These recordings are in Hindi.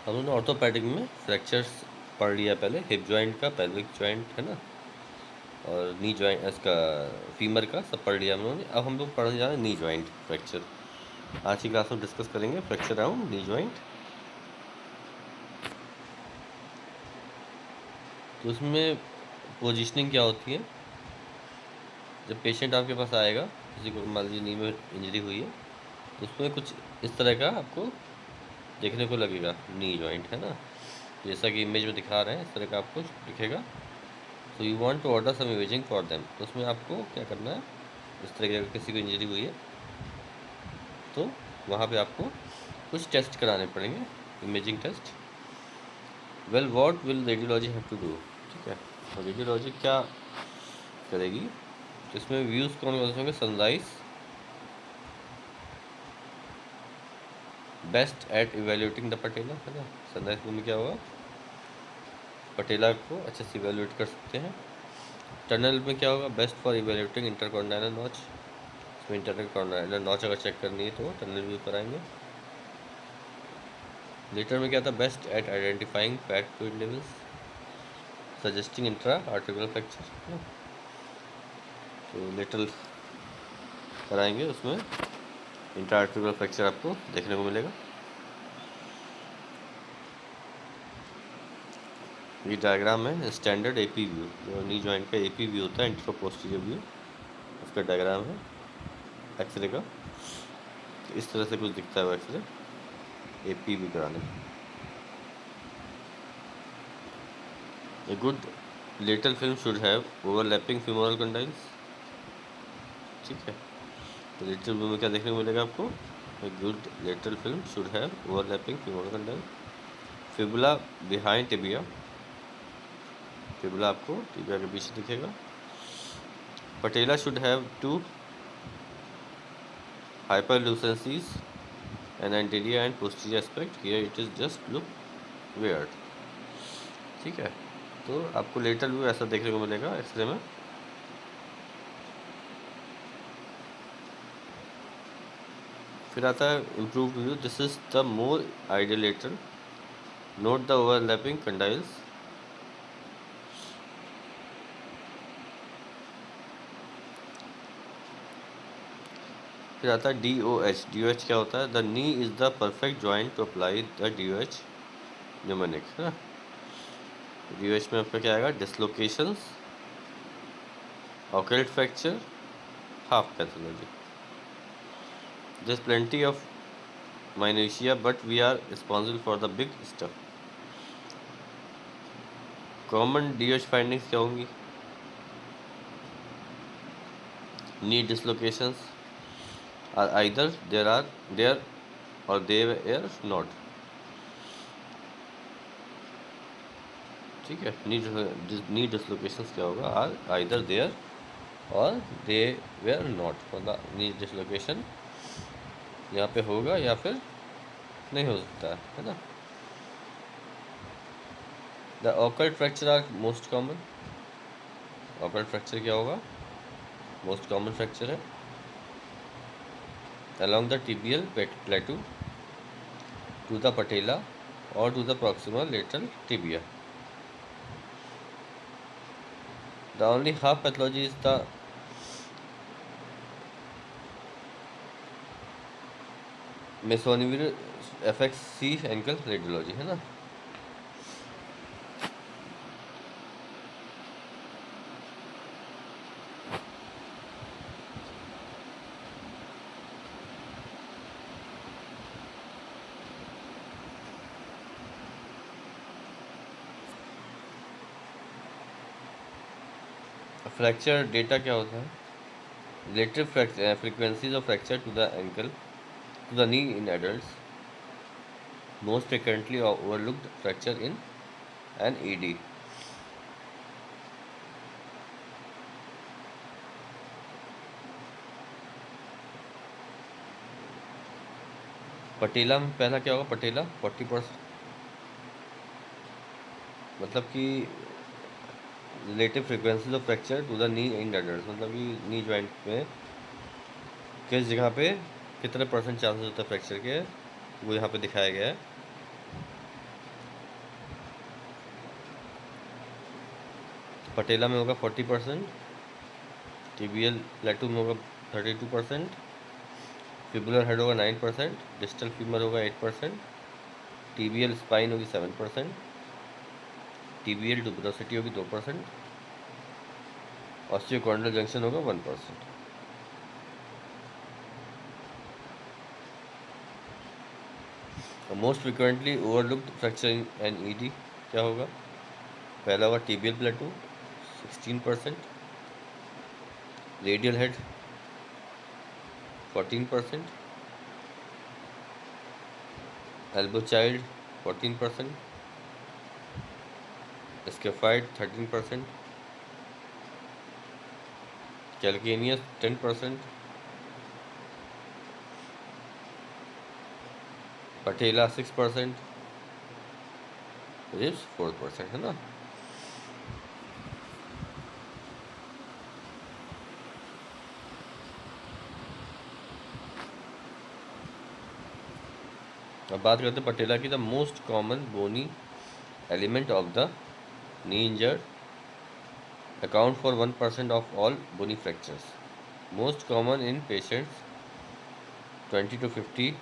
हम लोगों ने ऑर्थोपेडिक में फ्रैक्चर्स पढ़ लिया पहले, हिप जॉइंट का, पेल्विक जॉइंट है ना, और नी जॉइंट, इसका फीमर का सब पढ़ लिया हम लोगों ने। अब हम लोग पढ़ने जा रहे हैं नी जॉइंट फ्रैक्चर। आज की क्लास में डिस्कस करेंगे फ्रैक्चर अराउंड नी जॉइंट। तो उसमें पोजीशनिंग क्या होती है, जब पेशेंट आपके पास आएगा, किसी को मान लीजिए नी में इंजरी हुई है, तो उसमें कुछ इस तरह का आपको देखने को लगेगा नी जॉइंट, है ना, जैसा कि इमेज में दिखा रहे हैं इस तरह का आपको दिखेगा। So you want to order some imaging for them, तो उसमें आपको क्या करना है, इस तरह की अगर किसी को इंजरी हुई है तो वहाँ पे आपको कुछ टेस्ट कराने पड़ेंगे, imaging test. Well what will radiology have to do, ठीक है। तो रेडियोलॉजी क्या करेगी, तो इसमें व्यूज़ कौन कौन से होंगे, sunrise, best at evaluating the patella, है ना, सनराइज में क्या होगा, पटेला को अच्छे से इवेल्यूएट कर सकते हैं। टनल में क्या होगा, बेस्ट फॉर इवेल्यूएटिंग इंटरकॉर्डिनल नॉच, इसमें इंटरकॉर्डिनल नॉच अगर चेक करनी है तो टनल व्यू कराएंगे। लेटर में क्या था, best at identifying fat fluid levels, suggesting intra articular fracture, तो लेटर कराएंगे, उसमें इंट्रा आर्टिकुलर फ्रैक्चर आपको देखने को मिलेगा। ये डायग्राम है स्टैंडर्ड एपी व्यू, जो नी जॉइंट का एपी व्यू होता है, इंट्रो पोस्टीरियर व्यू, उसका डायग्राम है एक्सरे का। तो इस तरह से कुछ दिखता है वो एक्सरे एपी व्यू कराने में। A good lateral film should have overlapping femoral condyles, ठीक है। तो lateral व्यू में क्या देखने को मिलेगा आपको, A good lateral film should have overlapping femoral condyle, fibula behind tibia, fibula आपको टिबिया के पीछे दिखेगा। Patella should have two hyperlucencies, an anterior and posterior aspect, here it is just look weird, ठीक है। तो आपको लेटरल व्यू ऐसा देखने को मिलेगा एक्सरे में। फिर आता है improved view, this is the more ideal lateral, note the overlapping condyles. फिर आता है D O H, D O H क्या होता है, the knee is the perfect joint to apply the D O H mnemonic, है ना। डी ओ एच में आपका क्या आएगा, dislocations, occult fracture, half pathology. This plenty of minutiae but we are responsible for the big stuff. Common DOH findings क्या होंगी, knee dislocations are either there or they are not, ठीक है। नी डिसलोकेशंस क्या होगा, आर आइदर देयर और दे वेयर नॉट, मतलब नी डिसलोकेशन यहाँ पे होगा या फिर नहीं हो सकता है ना। The occult fracture are most common, occult fracture क्या होगा, मोस्ट कॉमन फ्रैक्चर है along the tibial plateau to the patella or to the proximal lateral tibia. The only half pathology is the Masonivir FXC ankle radiology, है ना। फ्रैक्चर डेटा क्या होता है, relative frequencies of fracture to the ankle, to the knee in adults, most frequently overlooked fracture in an ED। पटेला में पहला क्या होगा, पटेला 40%, मतलब कि relative frequencies of fracture to the knee in adult, मतलब कि नी जॉइंट में किस जगह पे कितने % चांसेस होता है फ्रैक्चर के, वो यहाँ पे दिखाया गया है। पटेला में होगा 40%, टीबियल प्लेटू में होगा 32%, फिबुलर हेड होगा 9%, डिस्टल फीमर होगा 8%, टीबियल स्पाइन होगी 7%, टीबियल ट्यूबरोसिटी होगी 2%, ऑस्टियोकॉन्ड्रल जंक्शन होगा 1%। Most frequently overlooked fracture in ED क्या होगा? पहला होगा tibial plateau 16%, radial head 14%, elbow child 14%, scaphoid 13%, calcaneus 10%, patella 6%, ribs 4%, है ना। अब बात करते हैं पटेला की। The most common bony element of the knee injured account for 1% of all bony fractures. Most common in patients 20 to 50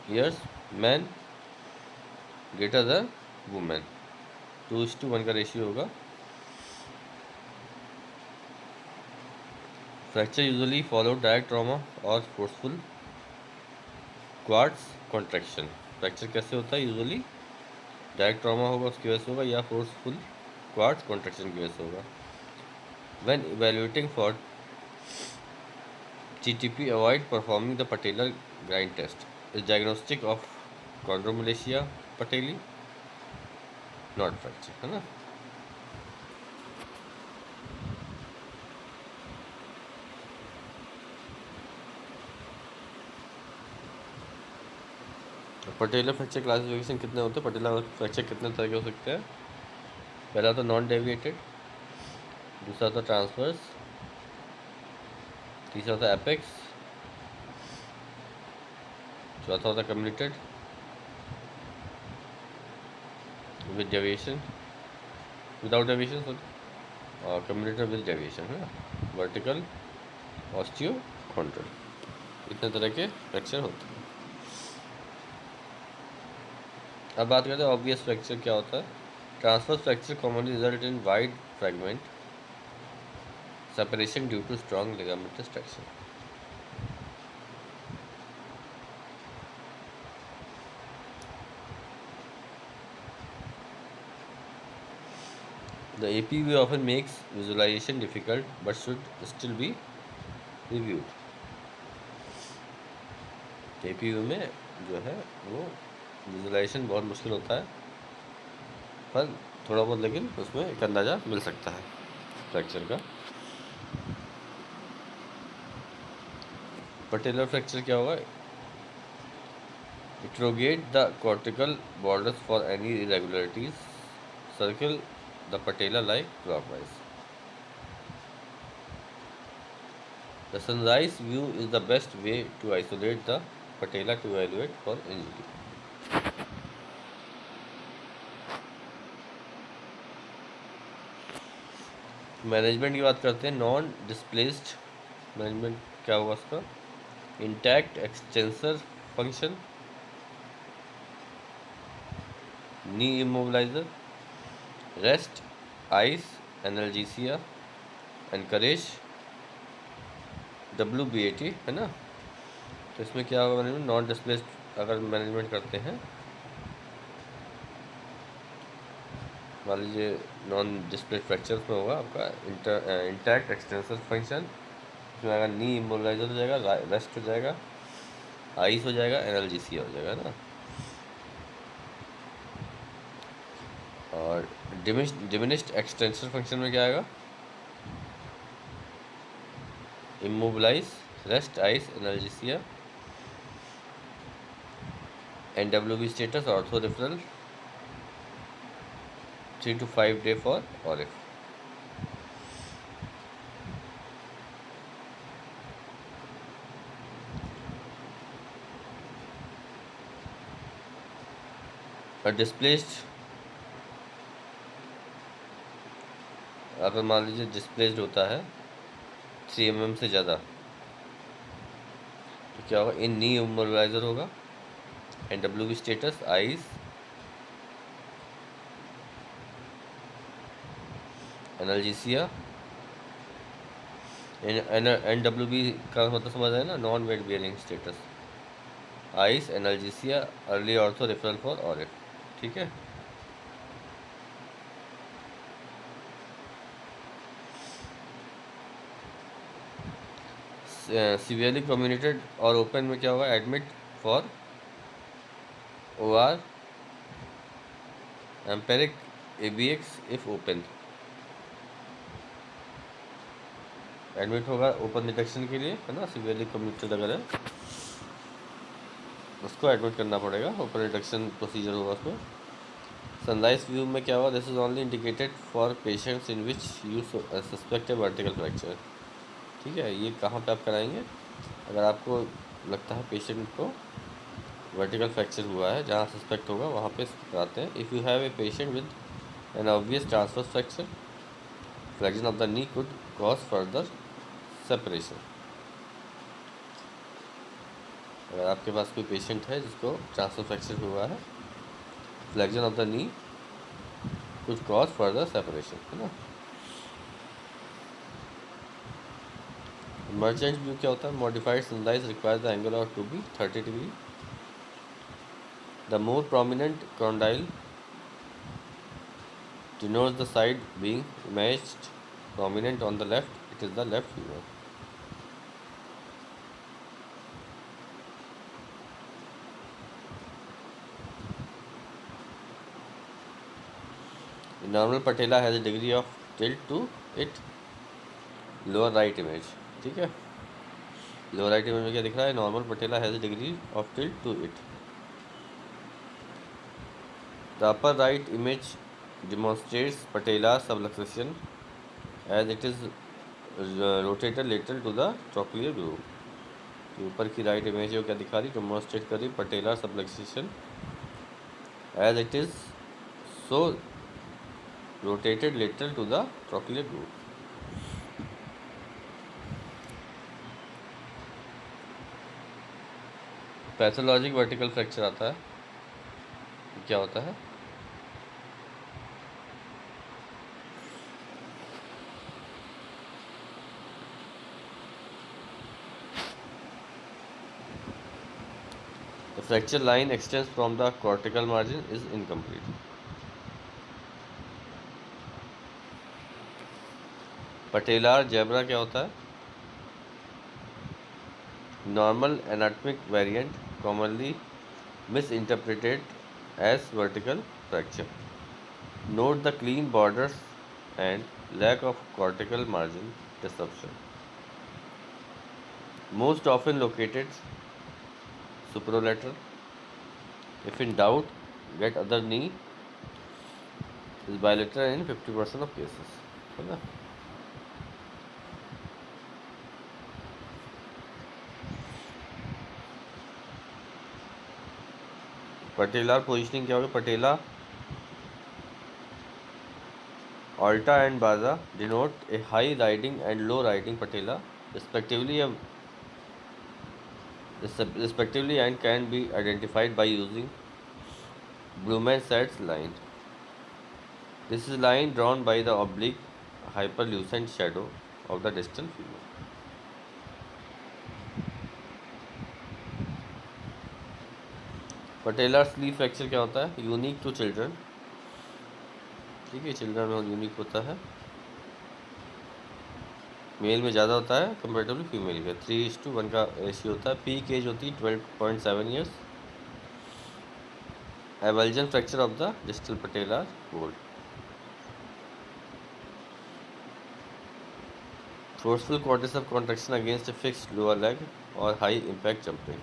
years, man greater than women. 2:1 का रेशियो होगा। Fracture usually follow direct trauma और फोर्सफुल क्वाड्स कॉन्ट्रैक्शन। फ्रैक्चर कैसे होता है? यूजुअली डायरेक्ट ट्रॉमा होगा उसकी वजह से होगा, या फोर्सफुल क्वाड्स कॉन्ट्रैक्शन की वजह से होगा। When evaluating for TTP, avoid performing the patellar grind test. Is diagnostic of chondromalacia patellae, not fracture, है ना। पटेलर फ्रैक्चर क्लासिफिकेशन कितने होते हैं? पटेलर फ्रैक्चर कितने तरह के हो सकते हैं? पहला तो नॉन डेविएटेड, दूसरा था ट्रांसवर्स, तीसरा था एपेक्स, चौथा होता comminuted with deviation, without deviation sorry, और कम्युनिटेड विद डेविएशन, है ना। वर्टिकल, ऑस्टियोकॉन्ड्रल, इतने तरह के फ्रैक्चर होते हैं। अब बात करते हैं ऑब्वियस फ्रैक्चर क्या होता है। Transverse fracture commonly result in wide fragment separation due to strong ligamentous traction. The APV often makes visualization difficult but should still be reviewed. APV में जो है वो विजुलाइजेशन बहुत मुश्किल होता है, पर थोड़ा बहुत लेकिन उसमें एक अंदाज़ा मिल सकता है फ्रैक्चर का। पटेलर फ्रैक्चर क्या होगा? Interrogate the cortical borders for any irregularities, circle the patella like clockwise. The sunrise view is the best way to isolate the patella to evaluate for injury. Management की बात करते हैं। नॉन डिस्प्लेस्ड मैनेजमेंट क्या होगा उसका? Intact extensor function, knee immobilizer, rest, ice, analgesia, encourage, WBAT, है ना। तो इसमें क्या होगा मैनेजमेंट? नॉन डिस्प्लेस्ड अगर मैनेजमेंट करते हैं, मान लीजिए नॉन डिस्प्लेस्ड फ्रैक्चर में होगा आपका इंटैक्ट एक्सटेंसर फंक्शन, इसमें आएगा नी इमोबिलाइजर हो जाएगा, रेस्ट हो जाएगा, आइस हो जाएगा, एनाल्जेसिया हो जाएगा ना। और डिमिनिश्ड एक्सटेंसर फंक्शन में क्या आएगा? Immobilise, rest, ice, analgesia, NWB status, ortho referral 3 to 5 day for ORIF. A displaced अगर मान लीजिए डिस्प्लेस्ड होता है 3 mm से ज़्यादा, तो क्या होगा, इन नी इमोबिलाइजर होगा। NWB status ice, analgesia. NWB का मतलब समझ रहे हैं ना, non weight bearing status, ice, analgesia, early ortho referral for ORIF. ठीक है। सीवियरली कम्युनिकेटेड और ओपन में क्या होगा, admit for OR, empiric, ABX if open. Admit होगा ओपन डिटेक्शन के लिए, है ना। सीवियरली कम्युनिकेटेड अगर है उसको एडमिट करना पड़ेगा, ओपन डिटेक्शन प्रोसीजर होगा उसको। सनराइज व्यू में क्या होगा, this is only indicated for patients in which you suspect A vertical fracture. ठीक है, ये कहाँ पे आप कराएंगे, अगर आपको लगता है पेशेंट को वर्टिकल फ्रैक्चर हुआ है, जहाँ सस्पेक्ट होगा वहाँ पे कराते हैं। If you have a patient with N obvious transverse fracture, flexion of the knee could cause further separation. अगर आपके पास कोई पेशेंट है जिसको ट्रांसवर्स फ्रैक्चर हुआ है, flexion of the knee could cause further separation, है ना। इमरजेंट व्यू क्या होता है, modified sunrise requires the angle of to be 30 degree. The more prominent condyle denotes the side being imaged prominent on the left, it is the left femur. The normal patella has a degree of tilt to it, lower right image। ठीक है, लोअर राइट इमेज में क्या दिख रहा है, normal patella has a degree of tilt to it। The upper right image demonstrates patella subluxation as it is rotated lateral to the trochlear groove। तो ऊपर की राइट इमेज है वो क्या दिखा रही, डेमोन्स्ट्रेट कर रही patella subluxation as it is so rotated lateral to the trochlear groove. Pathologic vertical fracture आता है, क्या होता है, the fracture line extends from the cortical margin is incomplete. Patellar zebra क्या होता है, normal anatomic variant commonly misinterpreted as vertical fracture। Note the clean borders and lack of cortical margin disruption, most often located superolateral। If in doubt, get other knee, is bilateral in 50% of cases, है ना। पटेलार पोजिशनिंग क्या होगी, पटेला alta and baza denote a high riding and low riding patella respectively, and can be identified by using Blumenstadt's line। This is line drawn by the oblique hyperlucent shadow of the distal femur। Patellar sleeve fracture क्या होता है, यूनिक टू चिल्ड्रन। ठीक है, चिल्ड्रन में यूनिक होता है, मेल में ज़्यादा होता है कंपेरेटिवली फीमेल के, 3:1 का रेशियो होता है। पीक एज होती है 12.7 years. Avulsion fracture of the distal patellar bolt. Forceful quadricep contraction against a fixed lower leg और हाई इम्पैक्ट जंपिंग।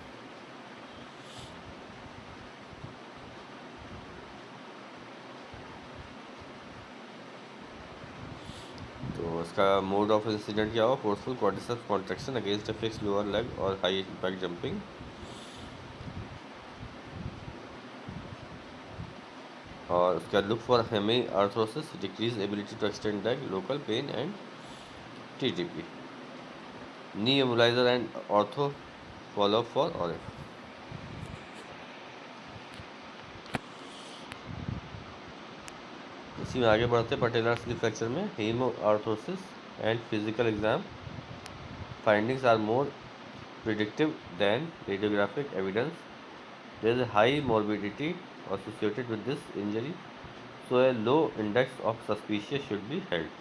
तो इसका मोड ऑफ इंसिडेंट क्या होगा, forceful quadricep contraction against a fixed lower leg और हाई इम्पैक्ट जंपिंग। और उसका look for hemarthrosis, decrease ability to extend leg, local pain and TTP, knee immobilizer and ortho follow for और इसी में आगे बढ़ते पटेलर स्लिप फ्रैक्चर में hemarthrosis and physical exam findings are more predictive than radiographic evidence. There is a high morbidity associated with this injury, so a low index of suspicion should be held.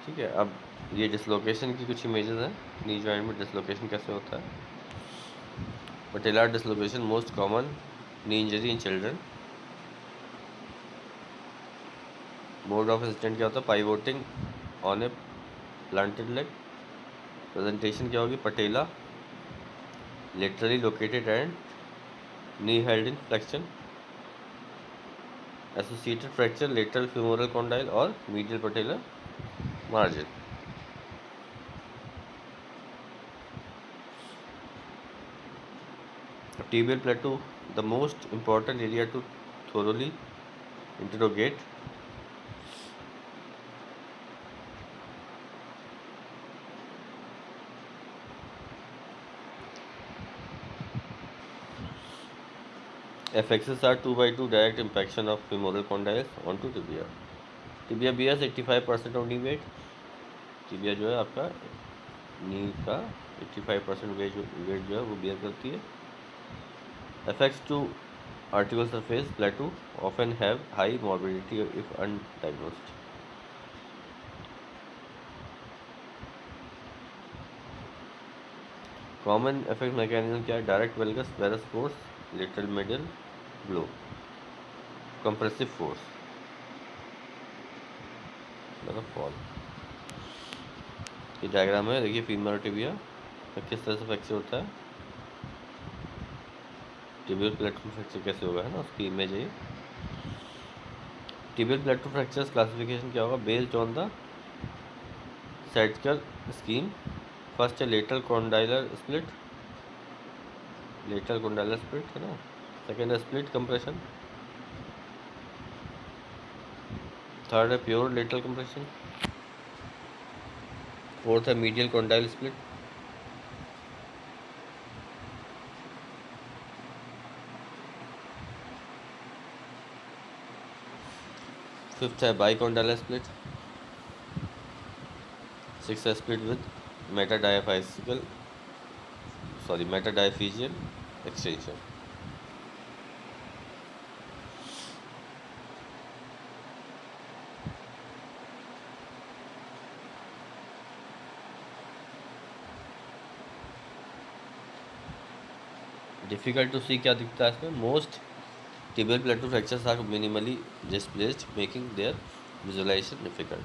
ठीक है, अब ये डिसलोकेशन की कुछ इमेजेस हैं। नी जॉइंट में डिसलोकेशन कैसे होता है। Patellar dislocation most common knee injury in children. Mode of incident क्या होता है, pivoting on a planted leg. Presentation क्या होगी, पटेला laterally located and knee held in flexion, associated fracture lateral femoral condyle or medial patellar margin. Tibial plateau, the most important area to thoroughly interrogate. FXs are 2 by 2 direct impaction of femoral condyles onto tibia. Tibia bears 85% of knee weight. Tibia जो है आपका नी का 85% वेट जो है वो बेयर करती है। Effects to articular surface plateau often have high morbidity if undiagnosed. Common effect mechanism क्या है, direct valgus varus force, lateral middle blow, compressive force, मतलब फॉल। ये डायग्राम है, देखिए फीमर टिबिया किस तरह से फ्रैक्चर होता है, टिबियल प्लेटो फ्रैक्चर कैसे होगा, है ना, उसकी इमेज है। टिबियल प्लेटो फ्रैक्चर्स क्लासिफिकेशन क्या होगा, based on the Schatzker scheme. First है lateral condylar split, lateral condylar split है ना। सेकेंड है स्प्लिट कंप्रेशन। थर्ड है प्योर लेटरल कंप्रेशन। फोर्थ है मीडियल कॉन्डाइल स्प्लिट। फिफ्थ है बाइकॉन्डाइलर स्प्लिट। सिक्स है split with metadiaphyseal extension. Difficult to see क्या दिखता है इसमें, most tibial plateau fractures are minimally displaced, making their visualization difficult.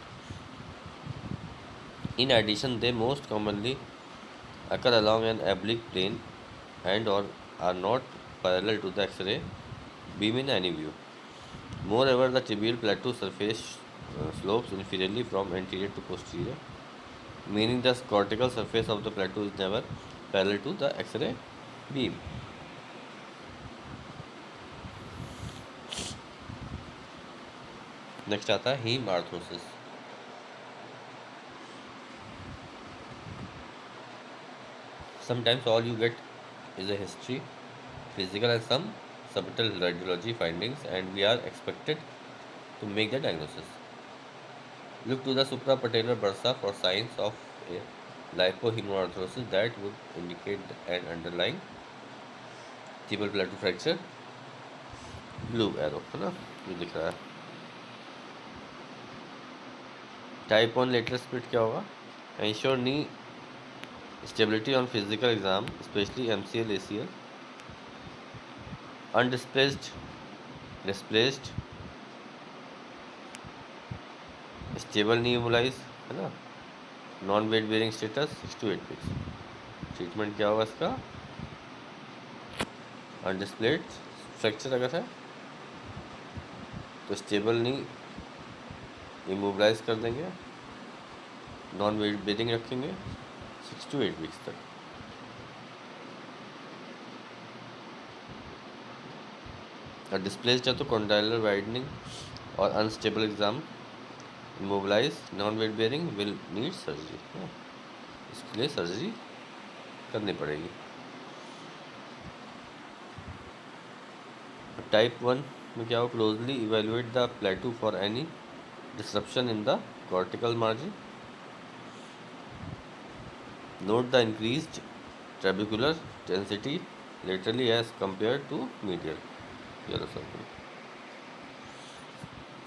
In addition, they most commonly occur along an oblique plane and or are not parallel to the X-ray beam in any view. Moreover, the tibial plateau surface slopes inferiorly from anterior to posterior, meaning the cortical surface of the plateau is never parallel to the X-ray beam. Next आता है haem आर्थरोसिस। Sometimes all you get is a history, physical and some subtle radiology findings, and we are expected to make the diagnosis. Look to the suprapatellar bursa for signs of a lipohemoarthrosis that would indicate an underlying tibial plateau fracture. Blue arrow है ना, ये दिख रहा है। टाइप 1 लेटरल स्प्लिट क्या होगा, ensure knee stability on physical exam especially MCL ACL, undisplaced displaced stable knee immobilize है ना, non weight bearing status 6 to 8 weeks. Treatment क्या होगा इसका, अनडिस्प्लेड फ्रैक्चर अगर है तो स्टेबल नी इमोबलाइज कर देंगे, नॉन वेट बेयरिंग रखेंगे 6 to 8 वीक्स तक। डिस्प्लेस्ड है तो कॉन्डाइलर वाइडनिंग और unstable exam, immobilise non weight bearing will need surgery, इसके लिए सर्जरी करनी पड़ेगी। टाइप 1 में क्या हो, closely evaluate the प्लेटू for any disruption in the cortical margin, note the increased trabecular density laterally as compared to medial, ये वाला सर्कल।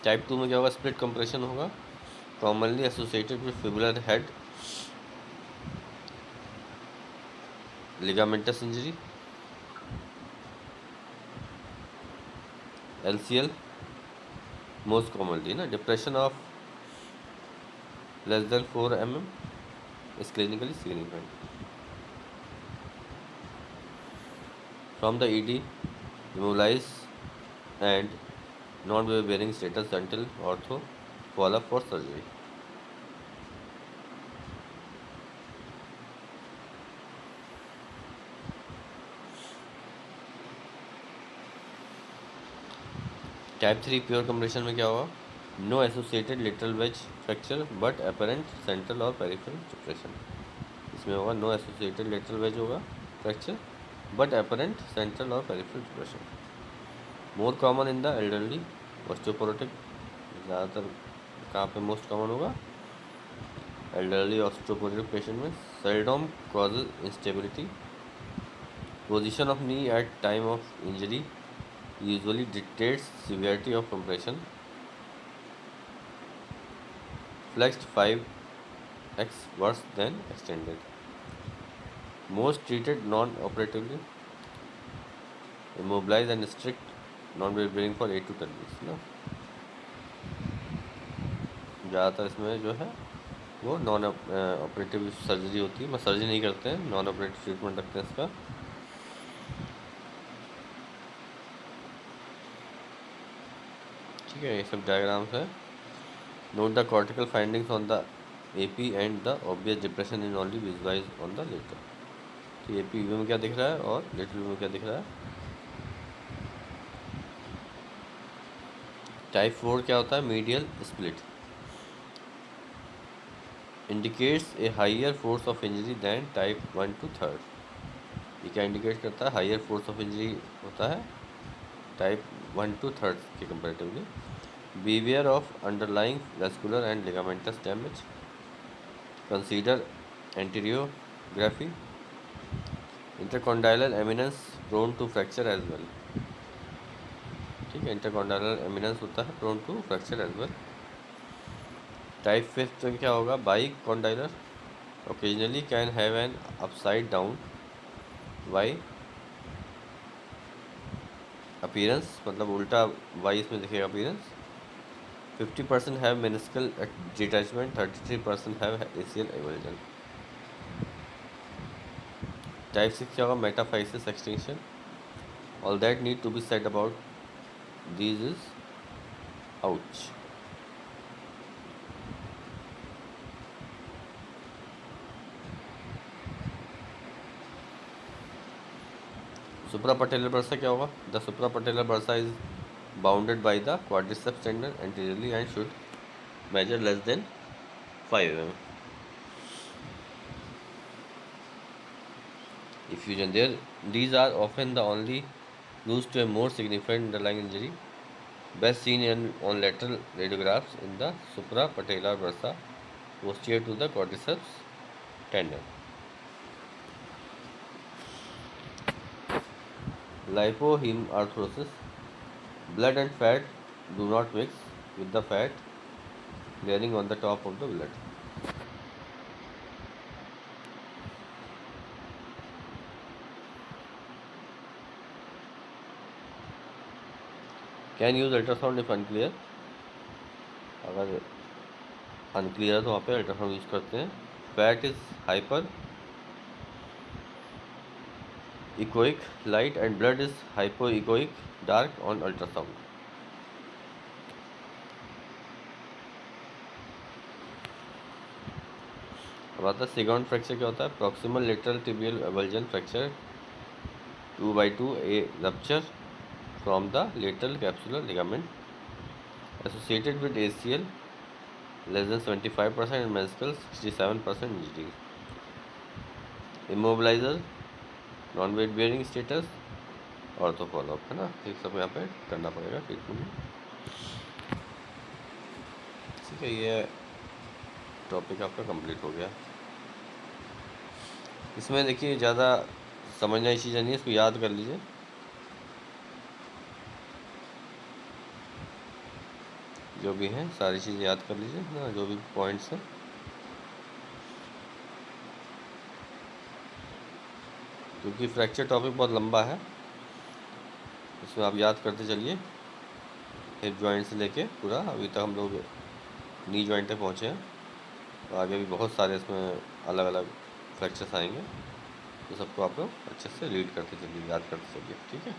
टाइप 2 में क्या होगा, स्प्लिट कंप्रेशन होगा, commonly associated with fibular head ligamentous injury, LCL most commonly ना, depression of less than 4 mm is clinically significant. From the ED, immobilize and non-bearing status until ortho follow up for surgery. Type 3 pure compression में क्या होगा, no associated lateral wedge fracture but apparent central और पेरिफेरल डिप्रेशन, इसमें होगा नो एसोसिएटेड लेटरल वेज होगा फ्रैक्चर बट अपरेंट सेंट्रल और peripheral depression. More common in the elderly osteoporotic, ज़्यादातर कहाँ पे मोस्ट कॉमन होगा, एल्डरली ऑस्टियोपोरोटिक पेशेंट में। Seldom causes instability, position of knee at time of injury usually dictates severity of compression, flexed 5x worse than extended, most treated non-operatively, immobilized and strict non-bearing for 8 to 10 weeks ना, ज़्यादातर इसमें जो है वो नॉन ऑपरेटिव सर्जरी होती है, मैं सर्जरी नहीं करते हैं, नॉन ऑपरेटिव ट्रीटमेंट रखते हैं इसका। ठीक है, ये सब डायग्राम्स है। Note the cortical findings on the AP and the obvious depression in only visualise on the lateral. तो AP व्यू में क्या दिख रहा है और लेटर व्यू में क्या दिख रहा है। टाइप 4 क्या होता है, medial split, indicates a higher force of injury than type 1 to 3। ये क्या इंडिकेट करता है, हाइयर फोर्स ऑफ इंजरी होता है टाइप 1 to 3 के comparatively. Beware of underlying vascular and ligamentous damage. Consider anteriography. Intercondylar eminence prone to fracture as well. ठीक है, इंटरकॉन्डाइलर एमिनेंस होता है prone to fracture as well. Type 5 में क्या होगा, bicondylar occasionally can have an upside down Y appearance, मतलब उल्टा वाई इसमें दिखेगा appearance. 50% have meniscal detachment, 33% have ACL avulsion. Type 6 क्या होगा, metaphysis extinction. All that need to be said about these is ouch. Suprapatellar bursa क्या होगा, the suprapatellar bursa is bounded by the quadriceps tendon anteriorly and should measure less than 5 mm. Effusion there, these are often the only clues to a more significant underlying injury, best seen on lateral radiographs in the suprapatellar bursa posterior to the quadriceps tendon. Lipohemarthrosis, blood and fat do not mix with the fat layering on the top of the blood. Can use ultrasound if unclear, अगर अनक्लियर है तो वहाँ पे अल्ट्रासाउंड यूज़ करते हैं। Fat is hyper echoic light and blood is hypo echoic dark on ultrasound. अब आता है सिगॉन फ्रैक्चर क्या होता है, proximal lateral tibial avulsion fracture 2/2 A rupture from the lateral capsular ligament associated with ACL less than 75% and meniscal 67% injury. Immobilizer, non weight bearing status, ortho follow up, है ना, ये सब यहाँ पे करना पड़ेगा ट्रीटमेंट में। ठीक है, ये टॉपिक आपका कंप्लीट हो गया। इसमें देखिए ज़्यादा समझने की चीज़ें नहीं है, इसको याद कर लीजिए। जो भी हैं सारी चीज़ें याद कर लीजिए ना, जो भी पॉइंट्स हैं। क्योंकि फ्रैक्चर टॉपिक बहुत लंबा है, इसमें आप याद करते चलिए। हिप जॉइंट से लेके पूरा अभी तक हम लोग नी जॉइंट तक पहुँचे हैं, तो आगे भी बहुत सारे इसमें अलग अलग फ्रैक्चर्स आएंगे, तो सबको आप लोग अच्छे से रीड करते चलिए, याद करते चलिए। ठीक है।